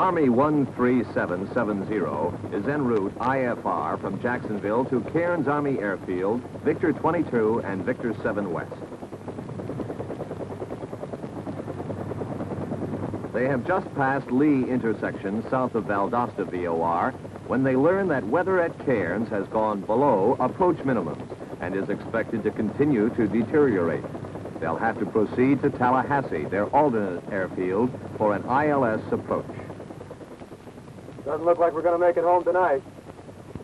Army 13770 is en route IFR from Jacksonville to Cairns Army Airfield, Victor 22 and Victor 7 West. They have just passed Lee intersection south of Valdosta VOR when they learn that weather at Cairns has gone below approach minimums and is expected to continue to deteriorate. They'll have to proceed to Tallahassee, their alternate airfield, for an ILS approach. Doesn't look like we're going to make it home tonight.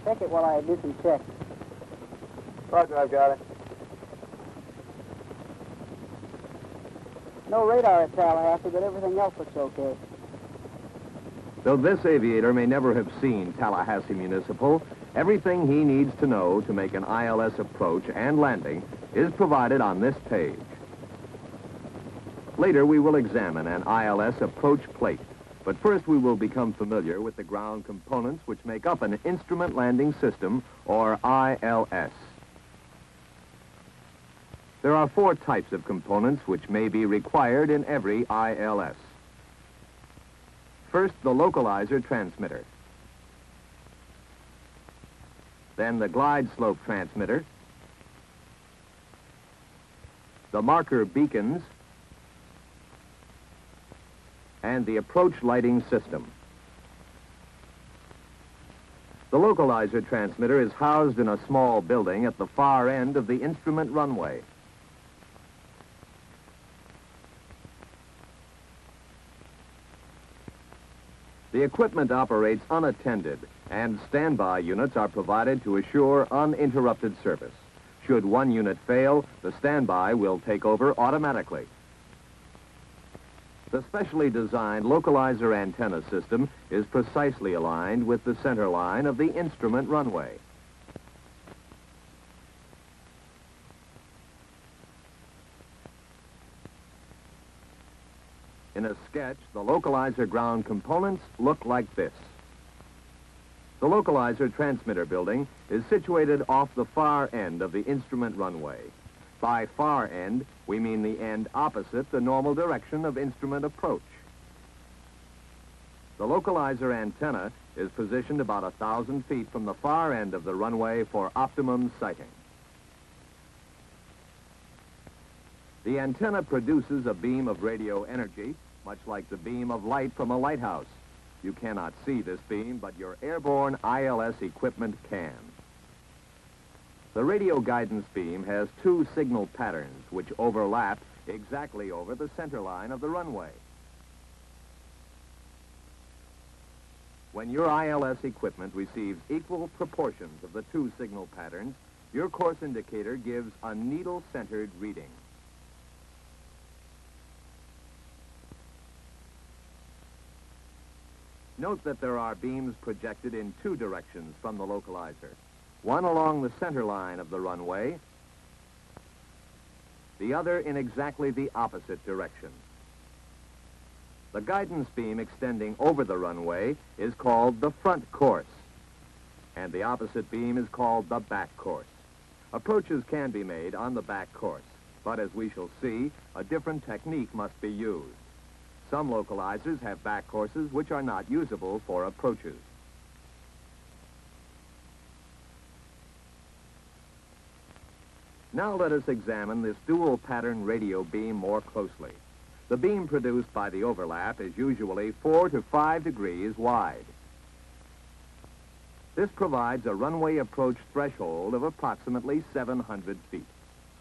Check it while I do some checks. Roger, I've got it. No radar at Tallahassee, but everything else looks okay. Though this aviator may never have seen Tallahassee Municipal, everything he needs to know to make an ILS approach and landing is provided on this page. Later, we will examine an ILS approach plate, but first we will become familiar with the ground components which make up an Instrument Landing System, or ILS. There are 4 types of components which may be required in every ILS. First, the localizer transmitter. Then the glide slope transmitter, the marker beacons, and the approach lighting system. The localizer transmitter is housed in a small building at the far end of the instrument runway. The equipment operates unattended, and standby units are provided to assure uninterrupted service. Should one unit fail, the standby will take over automatically. The specially designed localizer antenna system is precisely aligned with the center line of the instrument runway. In a sketch, the localizer ground components look like this. The localizer transmitter building is situated off the far end of the instrument runway. By far end, we mean the end opposite the normal direction of instrument approach. The localizer antenna is positioned about 1,000 feet from the far end of the runway for optimum sighting. The antenna produces a beam of radio energy, much like the beam of light from a lighthouse. You cannot see this beam, but your airborne ILS equipment can. The radio guidance beam has 2 signal patterns which overlap exactly over the center line of the runway. When your ILS equipment receives equal proportions of the 2 signal patterns, your course indicator gives a needle-centered reading. Note that there are beams projected in 2 directions from the localizer. One along the center line of the runway, the other in exactly the opposite direction. The guidance beam extending over the runway is called the front course, and the opposite beam is called the back course. Approaches can be made on the back course, but as we shall see, a different technique must be used. Some localizers have back courses which are not usable for approaches. Now let us examine this dual pattern radio beam more closely. The beam produced by the overlap is usually 4 to 5 degrees wide. This provides a runway approach threshold of approximately 700 feet.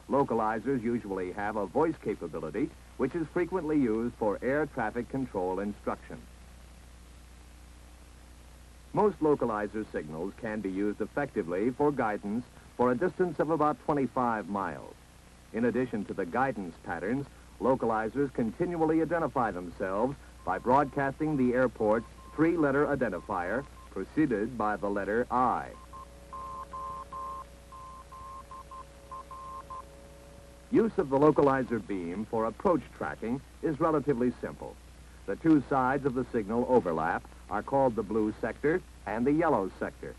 Localizers usually have a voice capability, which is frequently used for air traffic control instruction. Most localizer signals can be used effectively for guidance for a distance of about 25 miles. In addition to the guidance patterns, localizers continually identify themselves by broadcasting the airport's 3-letter identifier, preceded by the letter I. Use of the localizer beam for approach tracking is relatively simple. The 2 sides of the signal overlap are called the blue sector and the yellow sector.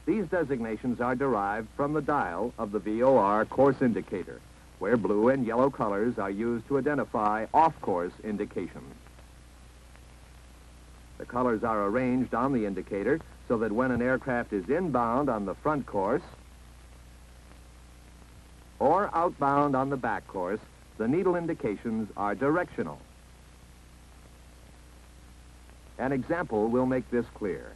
These designations are derived from the dial of the VOR course indicator, where blue and yellow colors are used to identify off-course indications. The colors are arranged on the indicator so that when an aircraft is inbound on the front course or outbound on the back course, the needle indications are directional. An example will make this clear.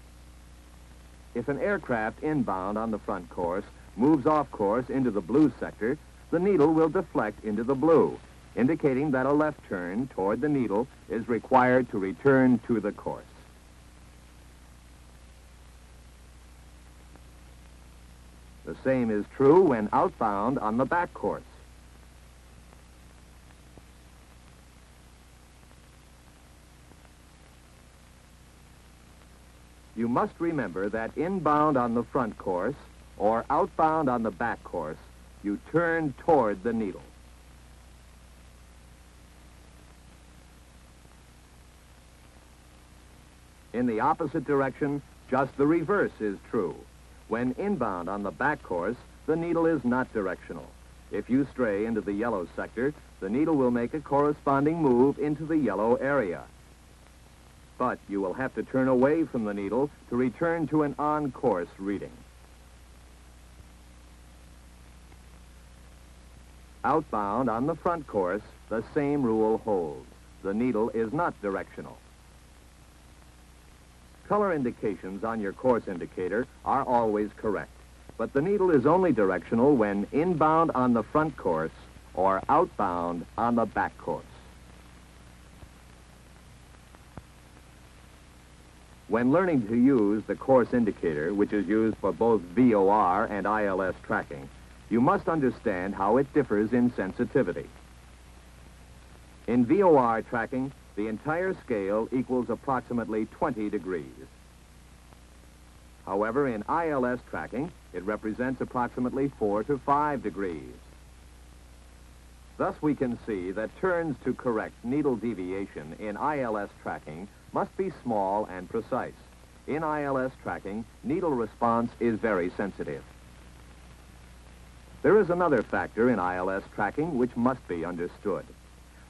If an aircraft inbound on the front course moves off course into the blue sector, the needle will deflect into the blue, indicating that a left turn toward the needle is required to return to the course. The same is true when outbound on the back course. You must remember that inbound on the front course or outbound on the back course, you turn toward the needle. In the opposite direction, just the reverse is true. When inbound on the back course, the needle is not directional. If you stray into the yellow sector, the needle will make a corresponding move into the yellow area. But you will have to turn away from the needle to return to an on-course reading. Outbound on the front course, the same rule holds. The needle is not directional. Color indications on your course indicator are always correct, but the needle is only directional when inbound on the front course or outbound on the back course. When learning to use the course indicator, which is used for both VOR and ILS tracking, you must understand how it differs in sensitivity. In VOR tracking, the entire scale equals approximately 20 degrees. However, in ILS tracking, it represents approximately 4 to 5 degrees. Thus, we can see that turns to correct needle deviation in ILS tracking must be small and precise. In ILS tracking, needle response is very sensitive. There is another factor in ILS tracking which must be understood.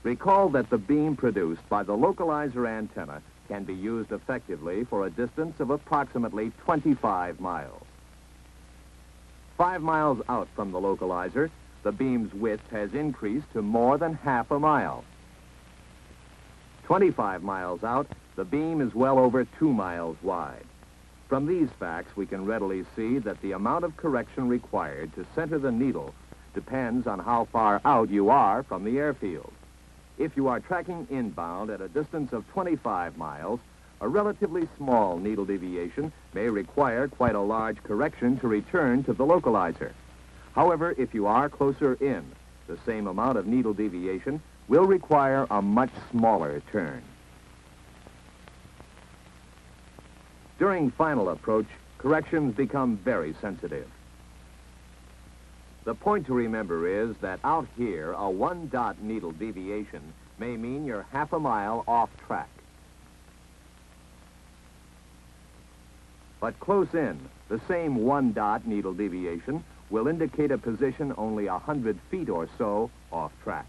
Recall that the beam produced by the localizer antenna can be used effectively for a distance of approximately 25 miles. 5 miles out from the localizer, the beam's width has increased to more than half a mile. 25 miles out, the beam is well over 2 miles wide. From these facts, we can readily see that the amount of correction required to center the needle depends on how far out you are from the airfield. If you are tracking inbound at a distance of 25 miles, a relatively small needle deviation may require quite a large correction to return to the localizer. However, if you are closer in, the same amount of needle deviation will require a much smaller turn. During final approach, corrections become very sensitive. The point to remember is that out here, a 1-dot needle deviation may mean you're half a mile off track. But close in, the same 1-dot needle deviation will indicate a position only 100 feet or so off track.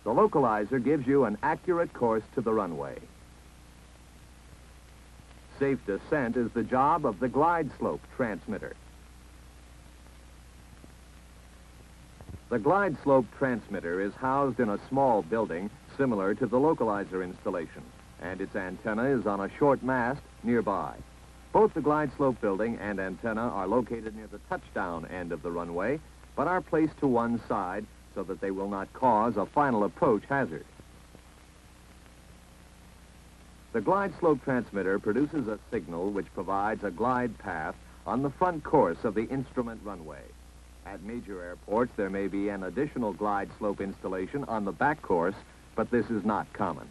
The localizer gives you an accurate course to the runway. Safe descent is the job of the glide slope transmitter. The glide slope transmitter is housed in a small building similar to the localizer installation, and its antenna is on a short mast nearby. Both the glide slope building and antenna are located near the touchdown end of the runway, but are placed to one side so that they will not cause a final approach hazard. The glide slope transmitter produces a signal which provides a glide path on the front course of the instrument runway. At major airports, there may be an additional glide slope installation on the back course, but this is not common.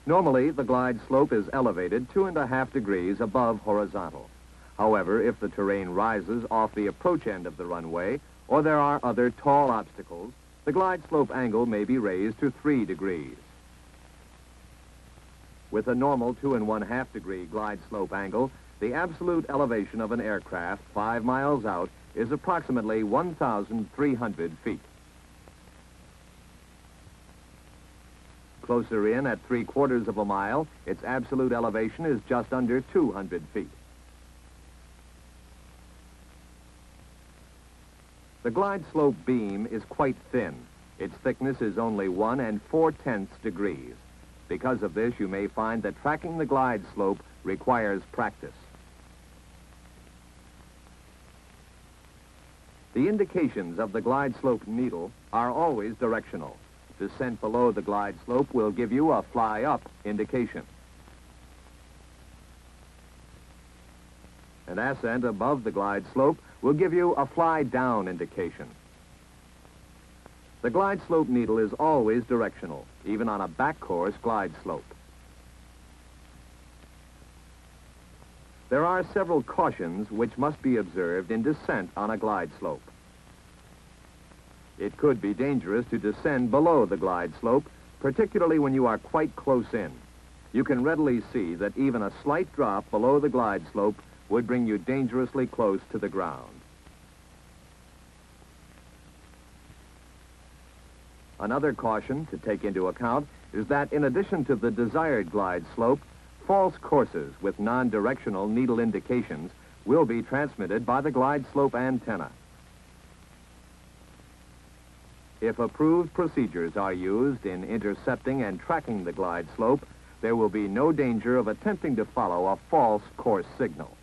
Normally, the glide slope is elevated 2.5 degrees above horizontal. However, if the terrain rises off the approach end of the runway, or there are other tall obstacles, the glide slope angle may be raised to 3 degrees. With a normal 2.5 degree glide slope angle, the absolute elevation of an aircraft 5 miles out is approximately 1,300 feet. Closer in at 3/4 of a mile, its absolute elevation is just under 200 feet. The glide slope beam is quite thin. Its thickness is only 1 4/10 degrees. Because of this, you may find that tracking the glide slope requires practice. The indications of the glide slope needle are always directional. Descent below the glide slope will give you a fly-up indication. An ascent above the glide slope will give you a fly-down indication. The glide slope needle is always directional, even on a back-course glide slope. There are several cautions which must be observed in descent on a glide slope. It could be dangerous to descend below the glide slope, particularly when you are quite close in. You can readily see that even a slight drop below the glide slope would bring you dangerously close to the ground. Another caution to take into account is that in addition to the desired glide slope, false courses with non-directional needle indications will be transmitted by the glide slope antenna. If approved procedures are used in intercepting and tracking the glide slope, there will be no danger of attempting to follow a false course signal.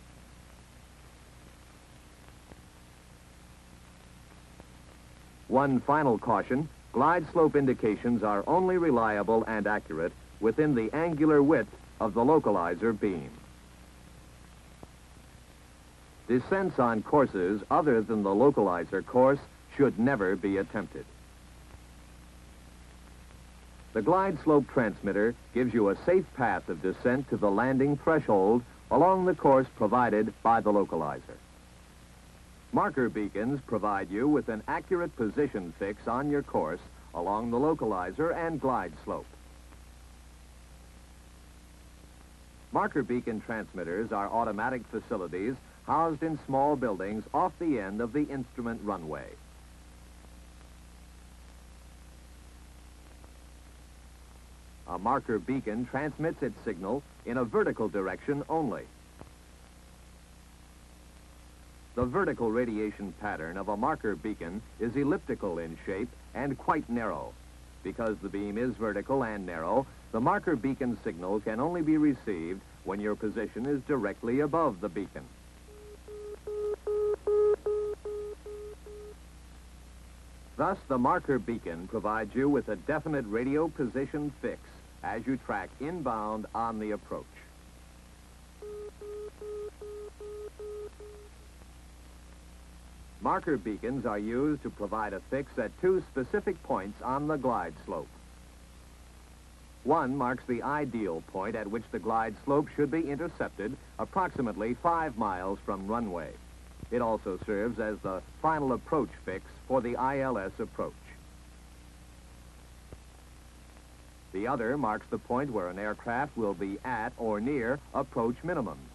One final caution: glide slope indications are only reliable and accurate within the angular width of the localizer beam. Descents on courses other than the localizer course should never be attempted. The glide slope transmitter gives you a safe path of descent to the landing threshold along the course provided by the localizer. Marker beacons provide you with an accurate position fix on your course along the localizer and glide slope. Marker beacon transmitters are automatic facilities housed in small buildings off the end of the instrument runway. A marker beacon transmits its signal in a vertical direction only. The vertical radiation pattern of a marker beacon is elliptical in shape and quite narrow. Because the beam is vertical and narrow, the marker beacon signal can only be received when your position is directly above the beacon. Thus, the marker beacon provides you with a definite radio position fix as you track inbound on the approach. Marker beacons are used to provide a fix at two specific points on the glide slope. One marks the ideal point at which the glide slope should be intercepted, approximately 5 miles from runway. It also serves as the final approach fix for the ILS approach. The other marks the point where an aircraft will be at or near approach minimums.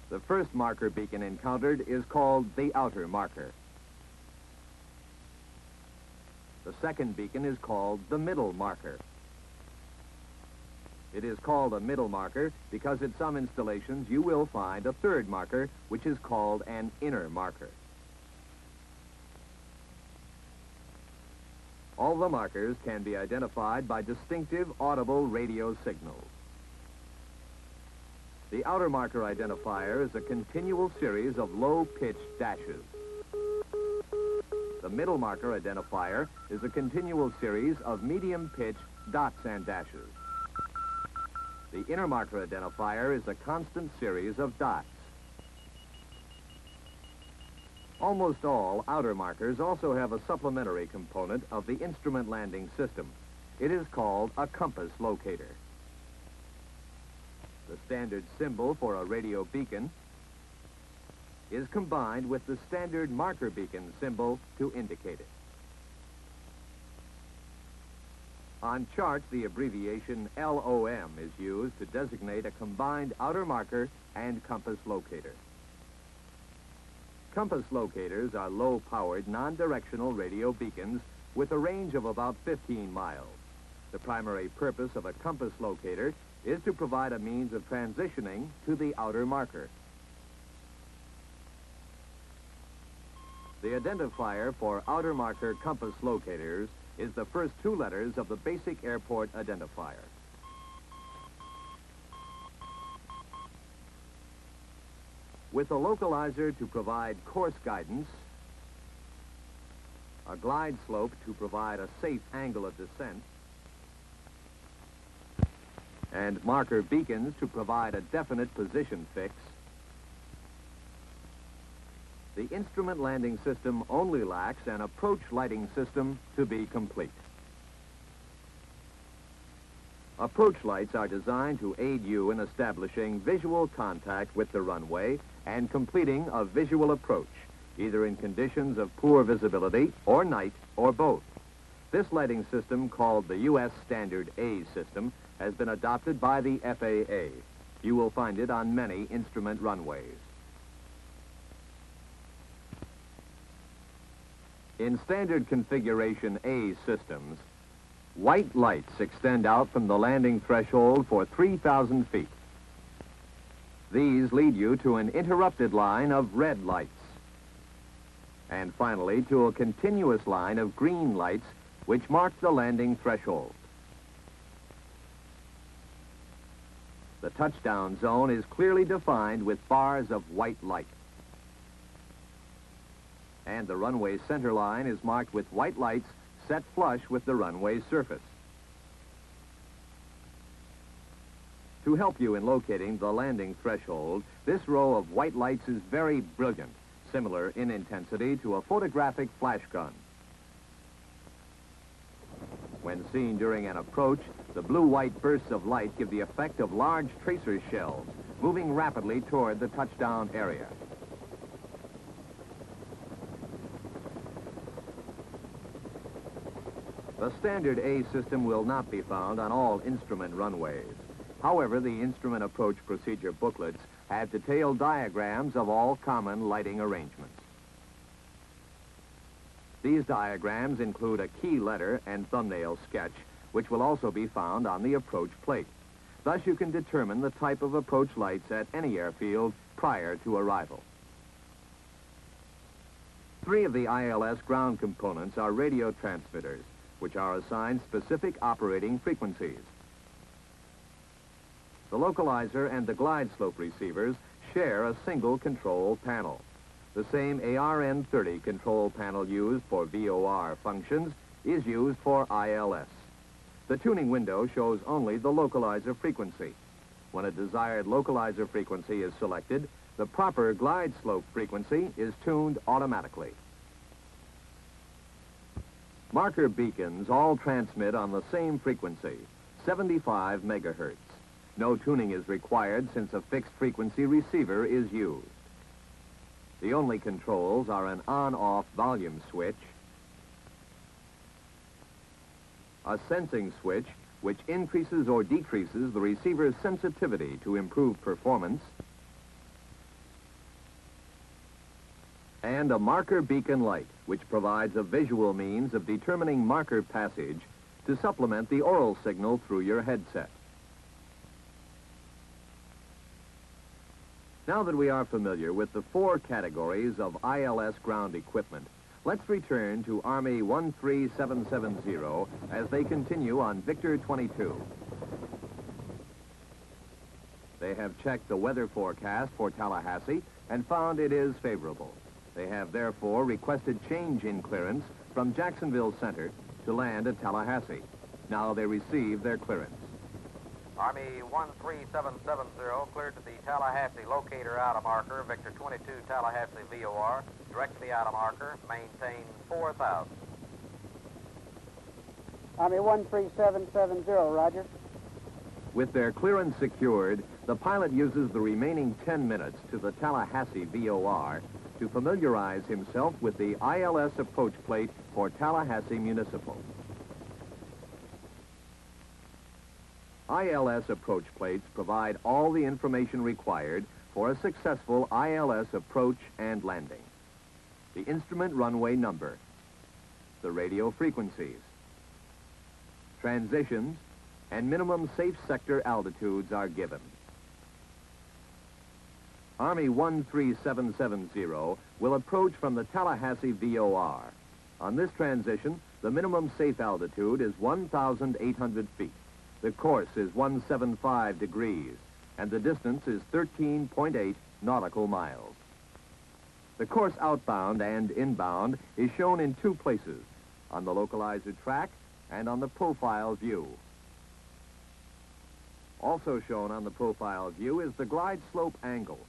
The first marker beacon encountered is called the outer marker. The second beacon is called the middle marker. It is called a middle marker because at some installations you will find a third marker, which is called an inner marker. All the markers can be identified by distinctive audible radio signals. The outer marker identifier is a continual series of low-pitched dashes. The middle marker identifier is a continual series of medium-pitched dots and dashes. The inner marker identifier is a constant series of dots. Almost all outer markers also have a supplementary component of the instrument landing system. It is called a compass locator. The standard symbol for a radio beacon is combined with the standard marker beacon symbol to indicate it. On charts, the abbreviation LOM is used to designate a combined outer marker and compass locator. Compass locators are low-powered, non-directional radio beacons with a range of about 15 miles. The primary purpose of a compass locator is to provide a means of transitioning to the outer marker. The identifier for outer marker compass locators is the first two letters of the basic airport identifier. With a localizer to provide course guidance, a glide slope to provide a safe angle of descent, and marker beacons to provide a definite position fix, the instrument landing system only lacks an approach lighting system to be complete. Approach lights are designed to aid you in establishing visual contact with the runway and completing a visual approach, either in conditions of poor visibility or night or both. This lighting system, called the U.S. Standard A system, has been adopted by the FAA. You will find it on many instrument runways. In standard configuration A systems, white lights extend out from the landing threshold for 3,000 feet. These lead you to an interrupted line of red lights, and finally to a continuous line of green lights which mark the landing threshold. The touchdown zone is clearly defined with bars of white light. And the runway center line is marked with white lights set flush with the runway surface. To help you in locating the landing threshold, this row of white lights is very brilliant, similar in intensity to a photographic flash gun. When seen during an approach, the blue-white bursts of light give the effect of large tracer shells moving rapidly toward the touchdown area. The standard A system will not be found on all instrument runways. However, the instrument approach procedure booklets have detailed diagrams of all common lighting arrangements. These diagrams include a key letter and thumbnail sketch, which will also be found on the approach plate. Thus, you can determine the type of approach lights at any airfield prior to arrival. 3 of the ILS ground components are radio transmitters, which are assigned specific operating frequencies. The localizer and the glide slope receivers share a single control panel. The same ARN30 control panel used for VOR functions is used for ILS. The tuning window shows only the localizer frequency. When a desired localizer frequency is selected, the proper glide slope frequency is tuned automatically. Marker beacons all transmit on the same frequency, 75 megahertz. No tuning is required since a fixed frequency receiver is used. The only controls are an on-off volume switch, a sensing switch which increases or decreases the receiver's sensitivity to improve performance, and a marker beacon light, which provides a visual means of determining marker passage to supplement the oral signal through your headset. Now that we are familiar with the 4 categories of ILS ground equipment, let's return to Army 13770 as they continue on Victor 22. They have checked the weather forecast for Tallahassee and found it is favorable. They have therefore requested change in clearance from Jacksonville Center to land at Tallahassee. Now they receive their clearance. Army 13770 cleared to the Tallahassee locator outer marker, Victor 22 Tallahassee VOR, direct to the outer marker, maintain 4,000. Army 13770, roger. With their clearance secured, the pilot uses the remaining 10 minutes to the Tallahassee VOR to familiarize himself with the ILS approach plate for Tallahassee Municipal. ILS approach plates provide all the information required for a successful ILS approach and landing. The instrument runway number, the radio frequencies. Transitions and minimum safe sector altitudes are given. Army 13770 will approach from the Tallahassee VOR. On this transition, the minimum safe altitude is 1,800 feet. The course is 175 degrees, and the distance is 13.8 nautical miles. The course outbound and inbound is shown in two places, on the localizer track and on the profile view. Also shown on the profile view is the glide slope angle.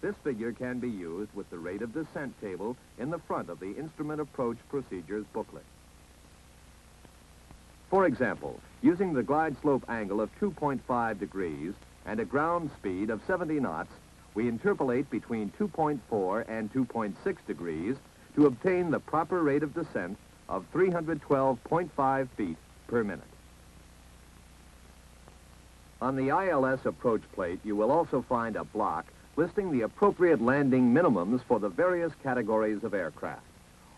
This figure can be used with the rate of descent table in the front of the Instrument Approach Procedures booklet. For example, using the glide slope angle of 2.5 degrees and a ground speed of 70 knots, we interpolate between 2.4 and 2.6 degrees to obtain the proper rate of descent of 312.5 feet per minute. On the ILS approach plate, you will also find a block listing the appropriate landing minimums for the various categories of aircraft.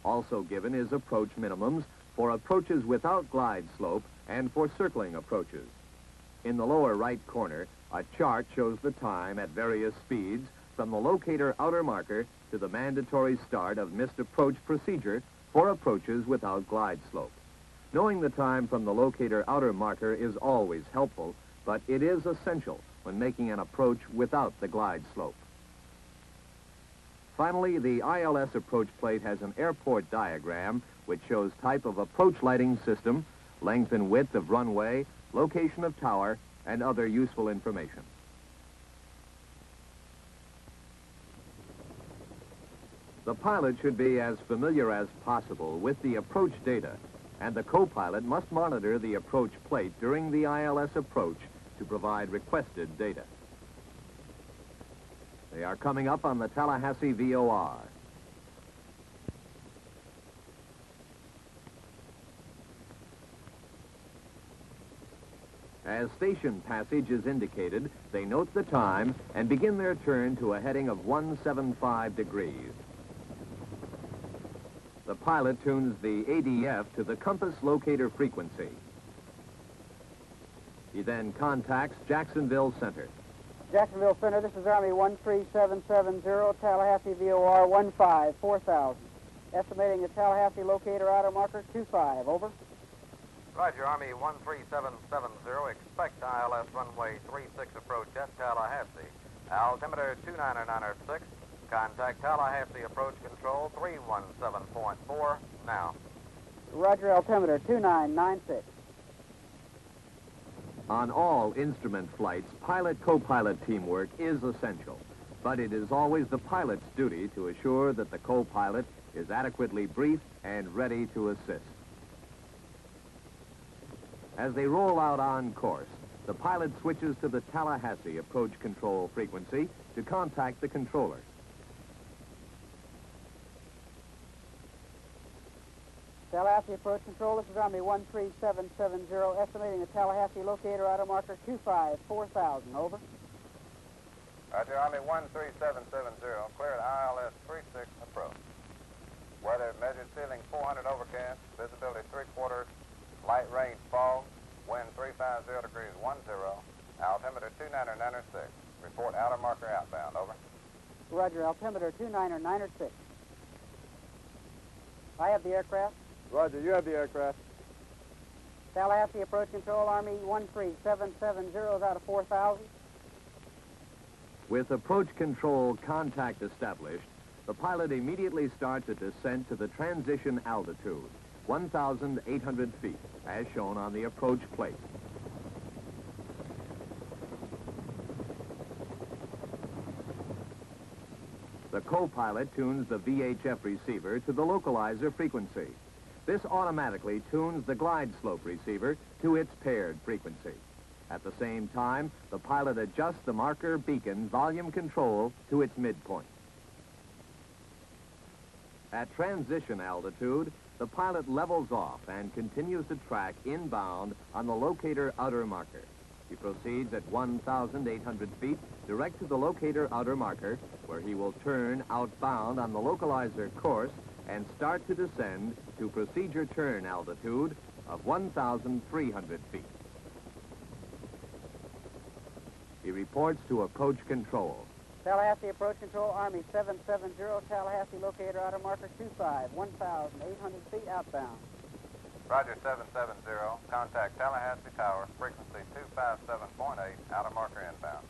Also given is approach minimums for approaches without glide slope and for circling approaches. In the lower right corner, a chart shows the time at various speeds from the locator outer marker to the mandatory start of missed approach procedure for approaches without glide slope. Knowing the time from the locator outer marker is always helpful, but it is essential when making an approach without the glide slope. Finally, the ILS approach plate has an airport diagram which shows type of approach lighting system, length and width of runway, location of tower, and other useful information. The pilot should be as familiar as possible with the approach data, and the co-pilot must monitor the approach plate during the ILS approach to provide requested data. They are coming up on the Tallahassee VOR. As station passage is indicated, they note the time and begin their turn to a heading of 175 degrees. The pilot tunes the ADF to the compass locator frequency. He then contacts Jacksonville Center. Jacksonville Center, this is Army 13770, Tallahassee VOR 15-4000. Estimating the Tallahassee locator outer marker 25, over. Roger, Army 13770, expect ILS runway 36 approach at Tallahassee. Altimeter 29906, contact Tallahassee approach control 317.4 now. Roger, altimeter 2996. On all instrument flights, pilot-co-pilot teamwork is essential, but it is always the pilot's duty to assure that the co-pilot is adequately briefed and ready to assist. As they roll out on course, the pilot switches to the Tallahassee approach control frequency to contact the controller. Tallahassee approach control, this is Army 13770, estimating the Tallahassee locator outer marker 25-4000, over. Roger, Army 13770, cleared ILS 36 approach. Weather measured ceiling 400 overcast, visibility 3/4, light rain fog, wind 350 degrees 10, altimeter 29906. Report outer marker outbound, over. Roger, altimeter 29906. I have the aircraft. Roger, you have the aircraft. Tallahassee approach control, Army 13770 is out of 4000. With approach control contact established, the pilot immediately starts a descent to the transition altitude, 1,800 feet, as shown on the approach plate. The co-pilot tunes the VHF receiver to the localizer frequency. This automatically tunes the glide slope receiver to its paired frequency. At the same time, the pilot adjusts the marker beacon volume control to its midpoint. At transition altitude, the pilot levels off and continues to track inbound on the locator outer marker. He proceeds at 1,800 feet direct to the locator outer marker, where he will turn outbound on the localizer course and start to descend to procedure turn altitude of 1,300 feet. He reports to approach control. Tallahassee approach control, Army 770, Tallahassee locator outer marker 25, 1,800 feet outbound. Roger, 770. Contact Tallahassee Tower, frequency 257.8, outer marker inbound.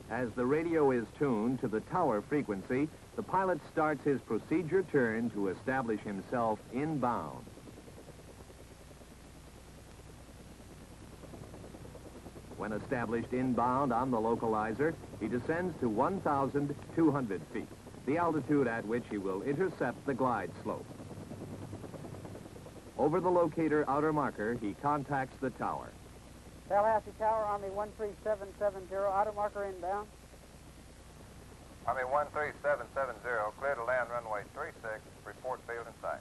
As the radio is tuned to the tower frequency, the pilot starts his procedure turn to establish himself inbound. When established inbound on the localizer, he descends to 1,200 feet, the altitude at which he will intercept the glide slope. Over the locator outer marker, he contacts the tower. Tallahassee Tower, Army 13770, outer marker inbound. Army 13770, clear to land runway 36, report field in sight.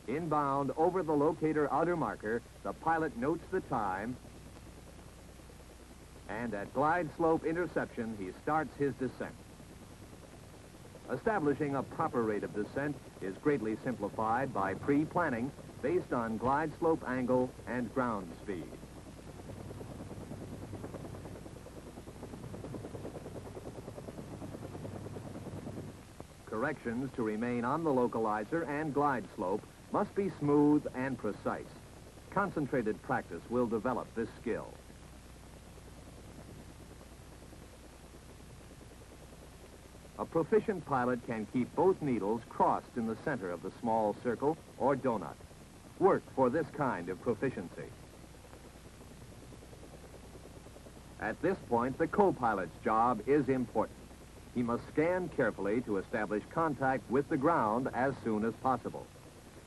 Inbound over the locator outer marker, the pilot notes the time, and at glide slope interception, he starts his descent. Establishing a proper rate of descent is greatly simplified by pre-planning based on glide slope angle and ground speed. Corrections to remain on the localizer and glide slope must be smooth and precise. Concentrated practice will develop this skill. A proficient pilot can keep both needles crossed in the center of the small circle or donut. Work for this kind of proficiency. At this point, the co-pilot's job is important. He must scan carefully to establish contact with the ground as soon as possible.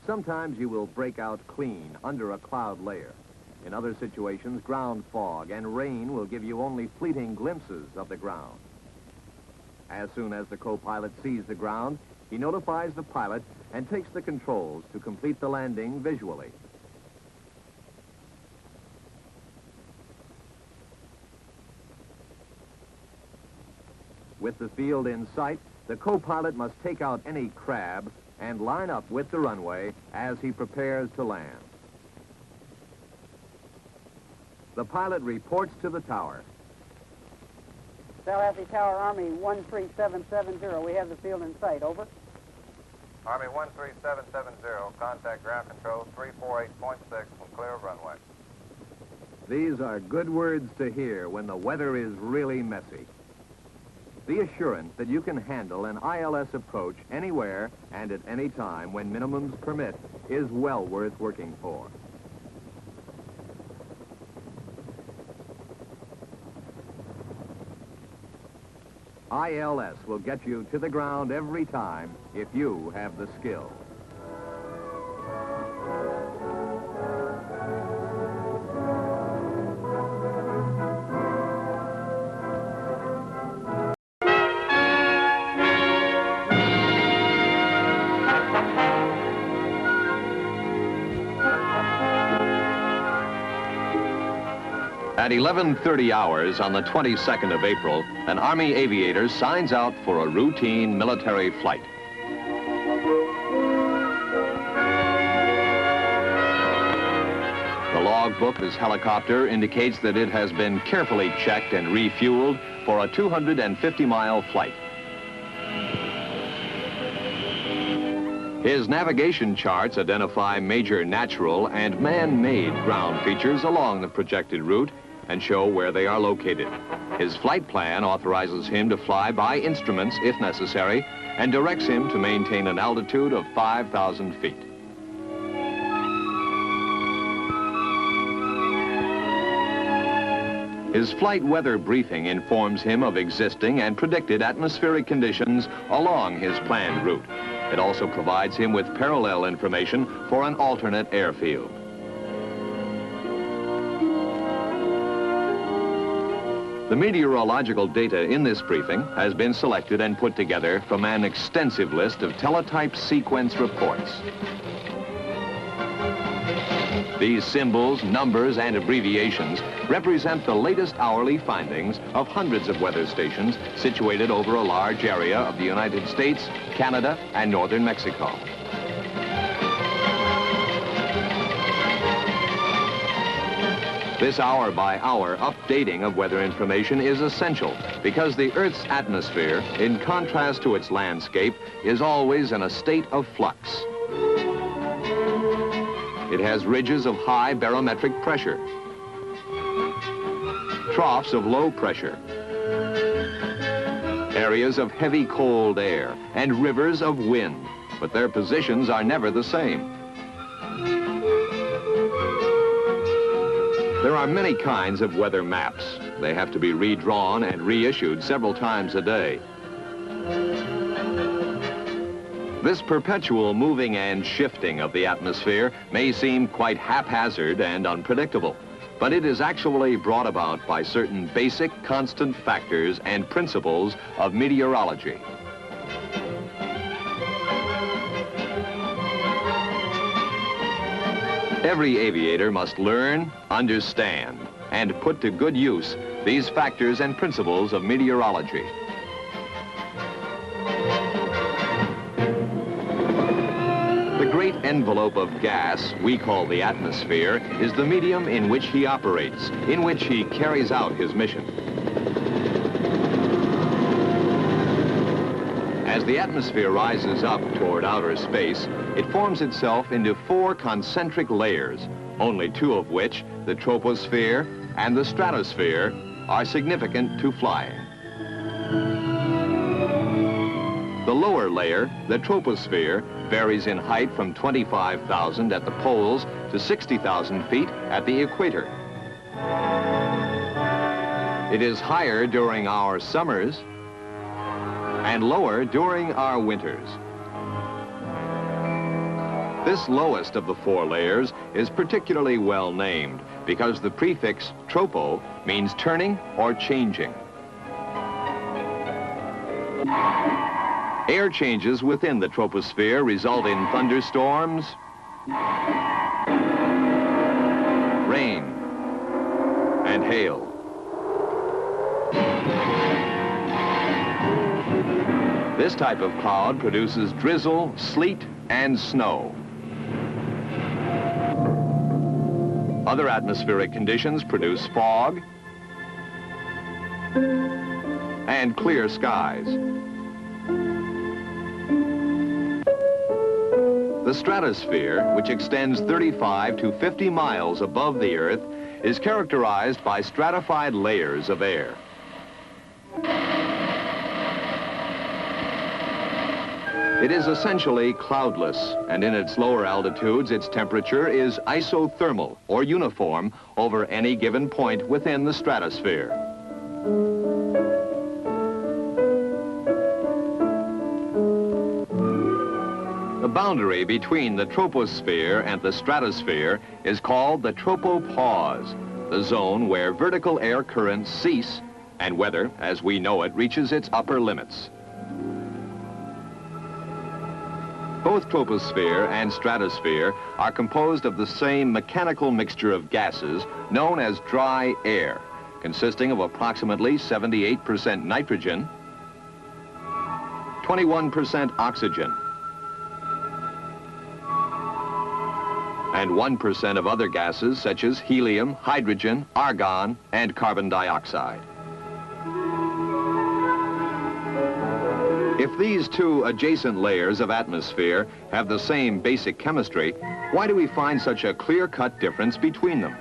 Sometimes you will break out clean under a cloud layer. In other situations, ground fog and rain will give you only fleeting glimpses of the ground. As soon as the co-pilot sees the ground, he notifies the pilot and takes the controls to complete the landing visually. With the field in sight, the co-pilot must take out any crab and line up with the runway as he prepares to land. The pilot reports to the tower. Tallahassee Tower, Army 13770, we have the field in sight, over. Army 13770, contact ground control 348.6 when clear of runway. These are good words to hear when the weather is really messy. The assurance that you can handle an ILS approach anywhere and at any time when minimums permit is well worth working for. ILS will get you to the ground every time if you have the skill. At 11:30 hours on the 22nd of April, an Army aviator signs out for a routine military flight. The logbook of his helicopter indicates that it has been carefully checked and refueled for a 250-mile flight. His navigation charts identify major natural and man-made ground features along the projected route and show where they are located. His flight plan authorizes him to fly by instruments if necessary and directs him to maintain an altitude of 5,000 feet. His flight weather briefing informs him of existing and predicted atmospheric conditions along his planned route. It also provides him with parallel information for an alternate airfield. The meteorological data in this briefing has been selected and put together from an extensive list of teletype sequence reports. These symbols, numbers, and abbreviations represent the latest hourly findings of hundreds of weather stations situated over a large area of the United States, Canada, and northern Mexico. This hour-by-hour updating of weather information is essential because the Earth's atmosphere, in contrast to its landscape, is always in a state of flux. It has ridges of high barometric pressure, troughs of low pressure, areas of heavy cold air, and rivers of wind, but their positions are never the same. There are many kinds of weather maps. They have to be redrawn and reissued several times a day. This perpetual moving and shifting of the atmosphere may seem quite haphazard and unpredictable, but it is actually brought about by certain basic constant factors and principles of meteorology. Every aviator must learn, understand, and put to good use these factors and principles of meteorology. The great envelope of gas we call the atmosphere is the medium in which he operates, in which he carries out his mission. As the atmosphere rises up toward outer space, it forms itself into 4 concentric layers, only 2 of which, the troposphere and the stratosphere, are significant to flying. The lower layer, the troposphere, varies in height from 25,000 at the poles to 60,000 feet at the equator. It is higher during our summers and lower during our winters. This lowest of the 4 layers is particularly well named because the prefix tropo means turning or changing. Air changes within the troposphere result in thunderstorms, rain, and hail. This type of cloud produces drizzle, sleet, and snow. Other atmospheric conditions produce fog and clear skies. The stratosphere, which extends 35 to 50 miles above the Earth, is characterized by stratified layers of air. It is essentially cloudless, and in its lower altitudes, its temperature is isothermal, or uniform, over any given point within the stratosphere. The boundary between the troposphere and the stratosphere is called the tropopause, the zone where vertical air currents cease and weather, as we know it, reaches its upper limits. Both troposphere and stratosphere are composed of the same mechanical mixture of gases known as dry air, consisting of approximately 78% nitrogen, 21% oxygen, and 1% of other gases such as helium, hydrogen, argon, and carbon dioxide. If these 2 adjacent layers of atmosphere have the same basic chemistry, why do we find such a clear-cut difference between them?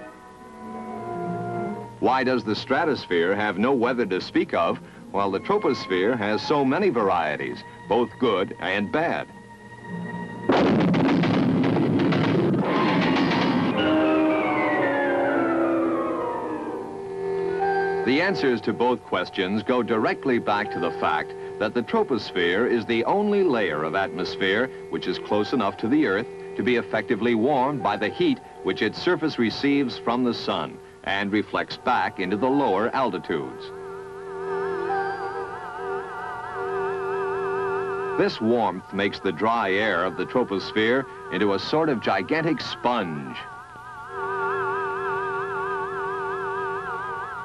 Why does the stratosphere have no weather to speak of, while the troposphere has so many varieties, both good and bad? The answers to both questions go directly back to the fact that the troposphere is the only layer of atmosphere which is close enough to the Earth to be effectively warmed by the heat which its surface receives from the sun and reflects back into the lower altitudes. This warmth makes the dry air of the troposphere into a sort of gigantic sponge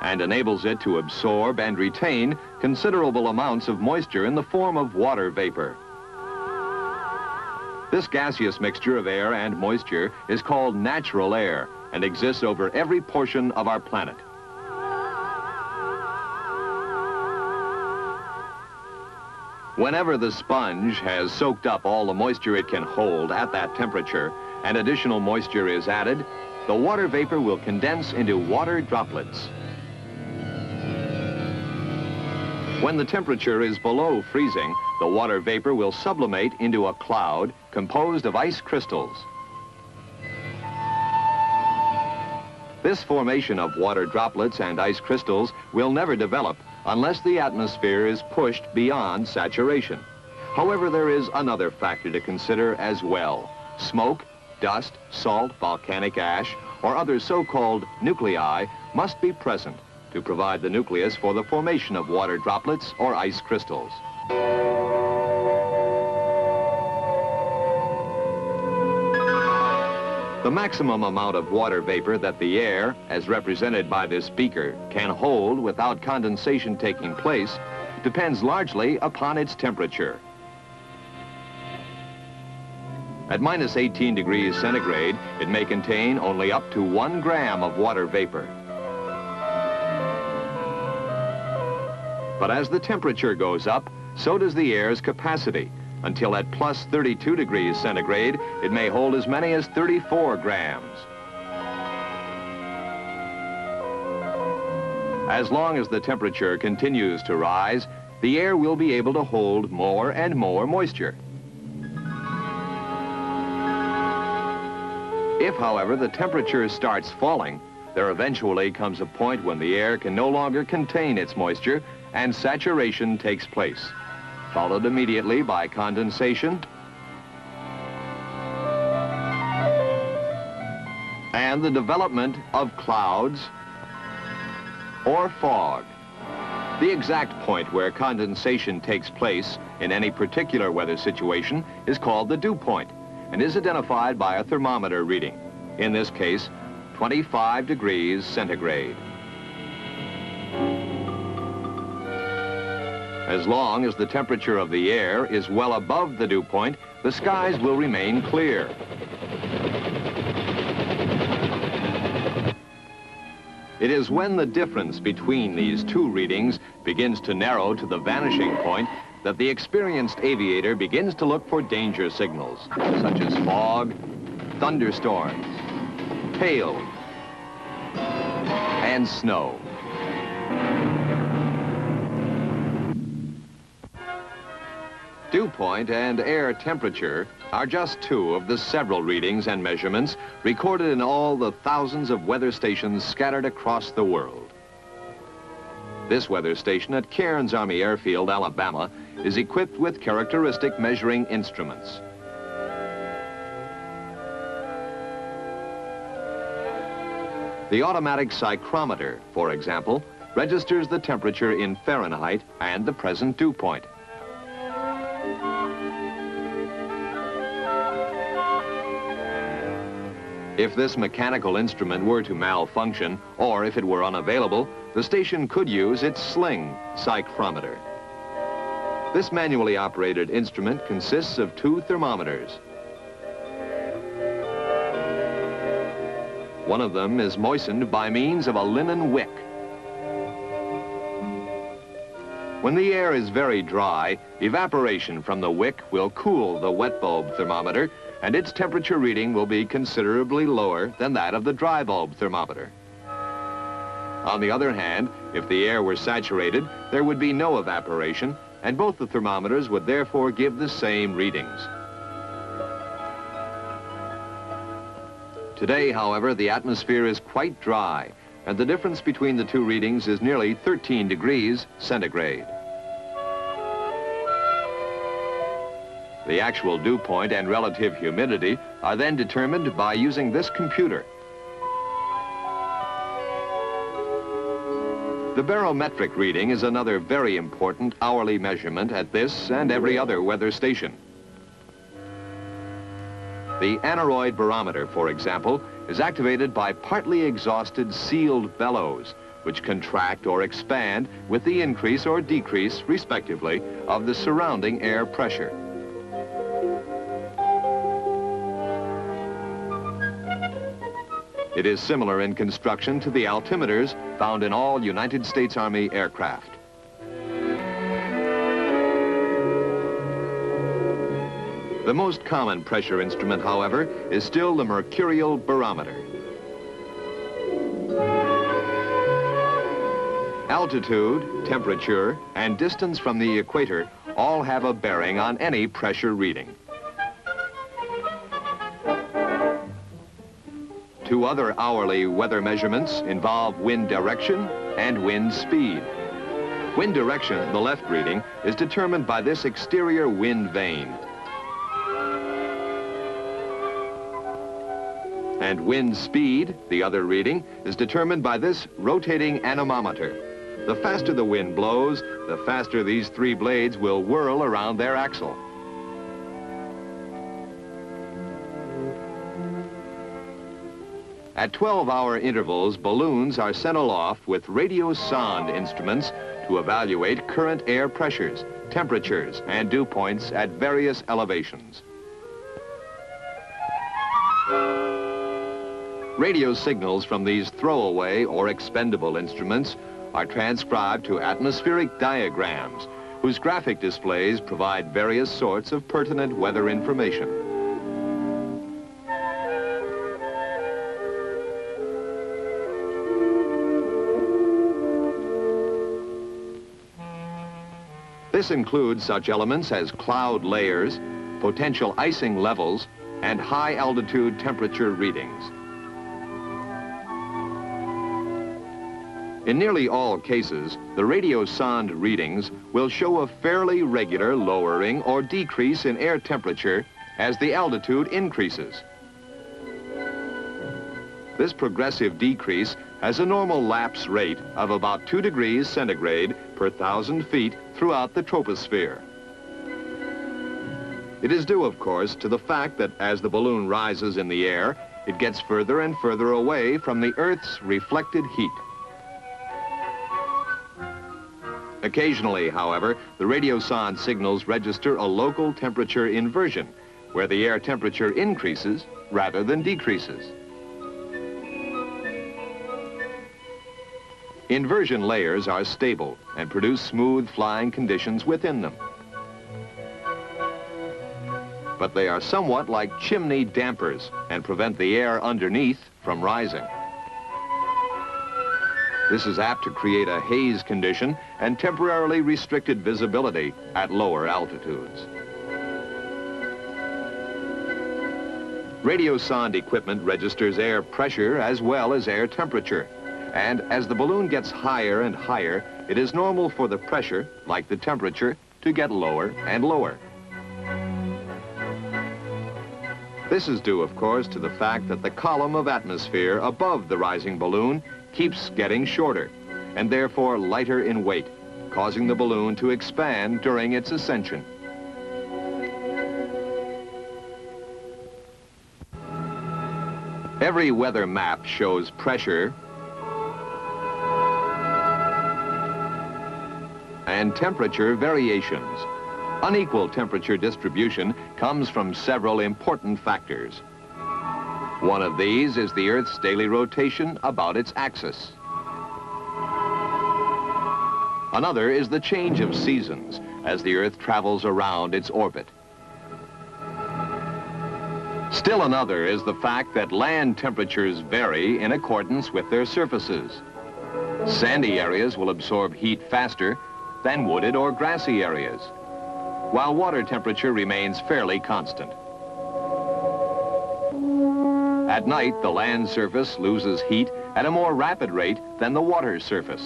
and enables it to absorb and retain considerable amounts of moisture in the form of water vapor. This gaseous mixture of air and moisture is called natural air and exists over every portion of our planet. Whenever the sponge has soaked up all the moisture it can hold at that temperature and additional moisture is added, the water vapor will condense into water droplets. When the temperature is below freezing, the water vapor will sublimate into a cloud composed of ice crystals. This formation of water droplets and ice crystals will never develop unless the atmosphere is pushed beyond saturation. However, there is another factor to consider as well. Smoke, dust, salt, volcanic ash, or other so-called nuclei must be present to provide the nucleus for the formation of water droplets or ice crystals. The maximum amount of water vapor that the air, as represented by this beaker, can hold without condensation taking place depends largely upon its temperature. At minus 18 degrees centigrade, it may contain only up to 1 gram of water vapor. But as the temperature goes up, so does the air's capacity, until at plus 32 degrees centigrade, it may hold as many as 34 grams. As long as the temperature continues to rise, the air will be able to hold more and more moisture. If, however, the temperature starts falling, there eventually comes a point when the air can no longer contain its moisture and saturation takes place, followed immediately by condensation and the development of clouds or fog. The exact point where condensation takes place in any particular weather situation is called the dew point and is identified by a thermometer reading, in this case, 25 degrees centigrade. As long as the temperature of the air is well above the dew point, the skies will remain clear. It is when the difference between these two readings begins to narrow to the vanishing point that the experienced aviator begins to look for danger signals, such as fog, thunderstorms, hail, and snow. Dew point and air temperature are just two of the several readings and measurements recorded in all the thousands of weather stations scattered across the world. This weather station at Cairns Army Airfield, Alabama, is equipped with characteristic measuring instruments. The automatic psychrometer, for example, registers the temperature in Fahrenheit and the present dew point. If this mechanical instrument were to malfunction, or if it were unavailable, the station could use its sling psychrometer. This manually operated instrument consists of two thermometers. One of them is moistened by means of a linen wick. When the air is very dry, evaporation from the wick will cool the wet bulb thermometer, and its temperature reading will be considerably lower than that of the dry bulb thermometer. On the other hand, if the air were saturated, there would be no evaporation, and both the thermometers would therefore give the same readings. Today, however, the atmosphere is quite dry, and the difference between the two readings is nearly 13 degrees centigrade. The actual dew point and relative humidity are then determined by using this computer. The barometric reading is another very important hourly measurement at this and every other weather station. The aneroid barometer, for example, is activated by partly exhausted sealed bellows, which contract or expand with the increase or decrease, respectively, of the surrounding air pressure. It is similar in construction to the altimeters found in all United States Army aircraft. The most common pressure instrument, however, is still the mercurial barometer. Altitude, temperature, and distance from the equator all have a bearing on any pressure reading. Two other hourly weather measurements involve wind direction and wind speed. Wind direction, the left reading, is determined by this exterior wind vane. And wind speed, the other reading, is determined by this rotating anemometer. The faster the wind blows, the faster these three blades will whirl around their axle. At 12-hour intervals, balloons are sent aloft with radio sonde instruments to evaluate current air pressures, temperatures, and dew points at various elevations. Radio signals from these throwaway or expendable instruments are transcribed to atmospheric diagrams, whose graphic displays provide various sorts of pertinent weather information. This includes such elements as cloud layers, potential icing levels, and high-altitude temperature readings. In nearly all cases, the radio sonde readings will show a fairly regular lowering or decrease in air temperature as the altitude increases. This progressive decrease has a normal lapse rate of about 2 degrees centigrade per 1,000 feet throughout the troposphere. It is due, of course, to the fact that as the balloon rises in the air, it gets further and further away from the Earth's reflected heat. Occasionally, however, the radio sonde signals register a local temperature inversion, where the air temperature increases rather than decreases. Inversion layers are stable and produce smooth flying conditions within them. But they are somewhat like chimney dampers and prevent the air underneath from rising. This is apt to create a haze condition and temporarily restricted visibility at lower altitudes. Radio sonde equipment registers air pressure as well as air temperature. And as the balloon gets higher and higher, it is normal for the pressure, like the temperature, to get lower and lower. This is due, of course, to the fact that the column of atmosphere above the rising balloon keeps getting shorter, and therefore lighter in weight, causing the balloon to expand during its ascension. Every weather map shows pressure and temperature variations. Unequal temperature distribution comes from several important factors. One of these is the Earth's daily rotation about its axis. Another is the change of seasons as the Earth travels around its orbit. Still another is the fact that land temperatures vary in accordance with their surfaces. Sandy areas will absorb heat faster than wooded or grassy areas, while water temperature remains fairly constant. At night, the land surface loses heat at a more rapid rate than the water surface.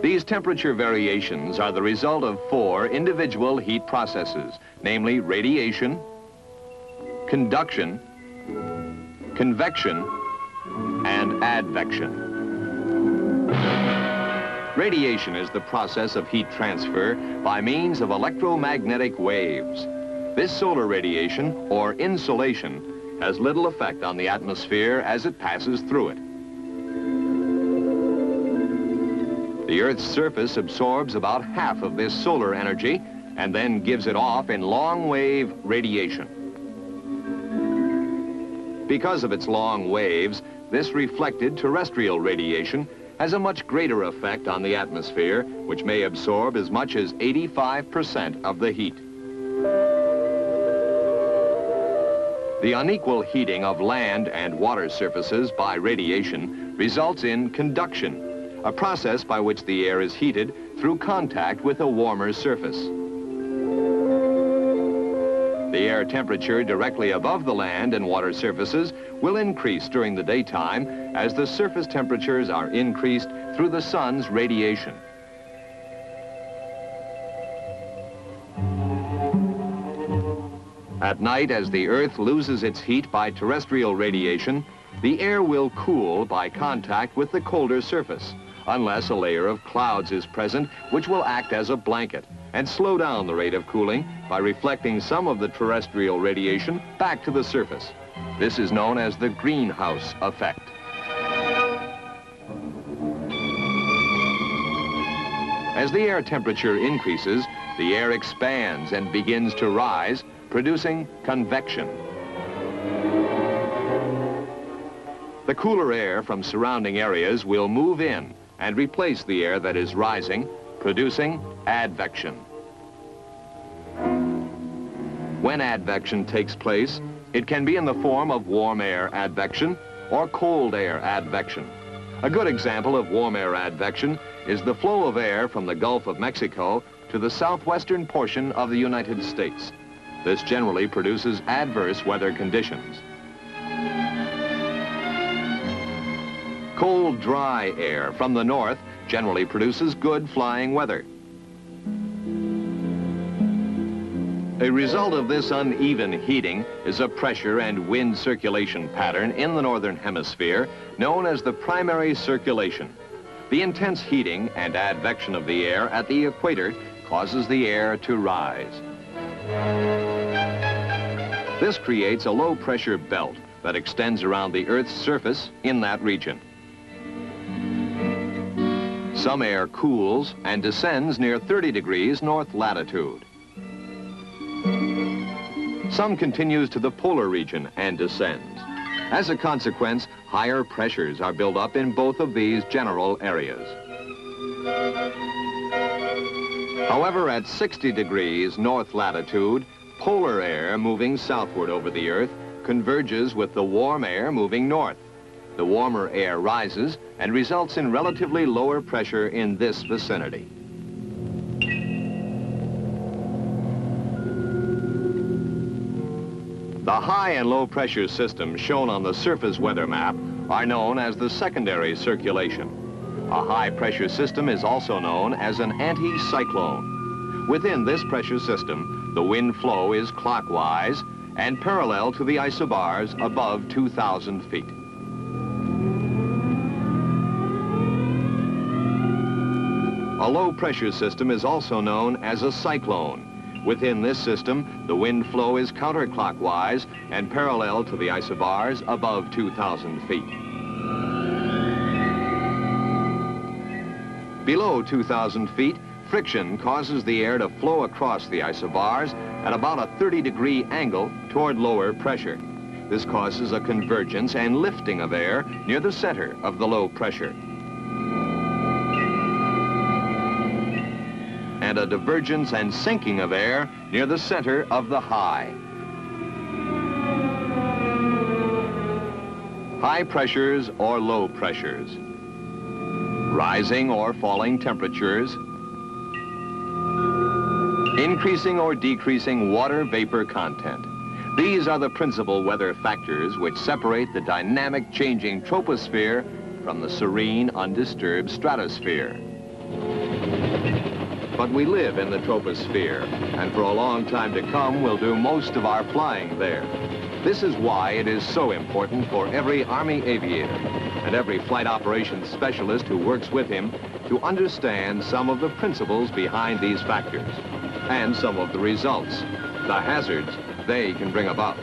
These temperature variations are the result of 4 individual heat processes, namely radiation, conduction, convection, and advection. Radiation is the process of heat transfer by means of electromagnetic waves. This solar radiation, or insolation, has little effect on the atmosphere as it passes through it. The Earth's surface absorbs about half of this solar energy and then gives it off in long-wave radiation. Because of its long waves, this reflected terrestrial radiation has a much greater effect on the atmosphere, which may absorb as much as 85% of the heat. The unequal heating of land and water surfaces by radiation results in conduction, a process by which the air is heated through contact with a warmer surface. The air temperature directly above the land and water surfaces will increase during the daytime as the surface temperatures are increased through the sun's radiation. At night, as the Earth loses its heat by terrestrial radiation, the air will cool by contact with the colder surface, unless a layer of clouds is present, which will act as a blanket and slow down the rate of cooling by reflecting some of the terrestrial radiation back to the surface. This is known as the greenhouse effect. As the air temperature increases, the air expands and begins to rise, producing convection. The cooler air from surrounding areas will move in and replace the air that is rising, producing advection. When advection takes place, it can be in the form of warm air advection or cold air advection. A good example of warm air advection is the flow of air from the Gulf of Mexico to the southwestern portion of the United States. This generally produces adverse weather conditions. Cold, dry air from the north generally produces good flying weather. A result of this uneven heating is a pressure and wind circulation pattern in the northern hemisphere known as the primary circulation. The intense heating and advection of the air at the equator causes the air to rise. This creates a low-pressure belt that extends around the Earth's surface in that region. Some air cools and descends near 30 degrees north latitude. Some continues to the polar region and descends. As a consequence, higher pressures are built up in both of these general areas. However, at 60 degrees north latitude, polar air moving southward over the Earth converges with the warm air moving north. The warmer air rises and results in relatively lower pressure in this vicinity. The high and low pressure systems shown on the surface weather map are known as the secondary circulation. A high pressure system is also known as an anticyclone. Within this pressure system, the wind flow is clockwise and parallel to the isobars above 2,000 feet. A low pressure system is also known as a cyclone. Within this system, the wind flow is counterclockwise and parallel to the isobars above 2,000 feet. Below 2,000 feet, friction causes the air to flow across the isobars at about a 30-degree angle toward lower pressure. This causes a convergence and lifting of air near the center of the low pressure, and a divergence and sinking of air near the center of the high. High pressures or low pressures, rising or falling temperatures, increasing or decreasing water vapor content. These are the principal weather factors which separate the dynamic changing troposphere from the serene, undisturbed stratosphere. But we live in the troposphere, and for a long time to come, we'll do most of our flying there. This is why it is so important for every Army aviator and every flight operations specialist who works with him to understand some of the principles behind these factors and some of the results, the hazards they can bring about.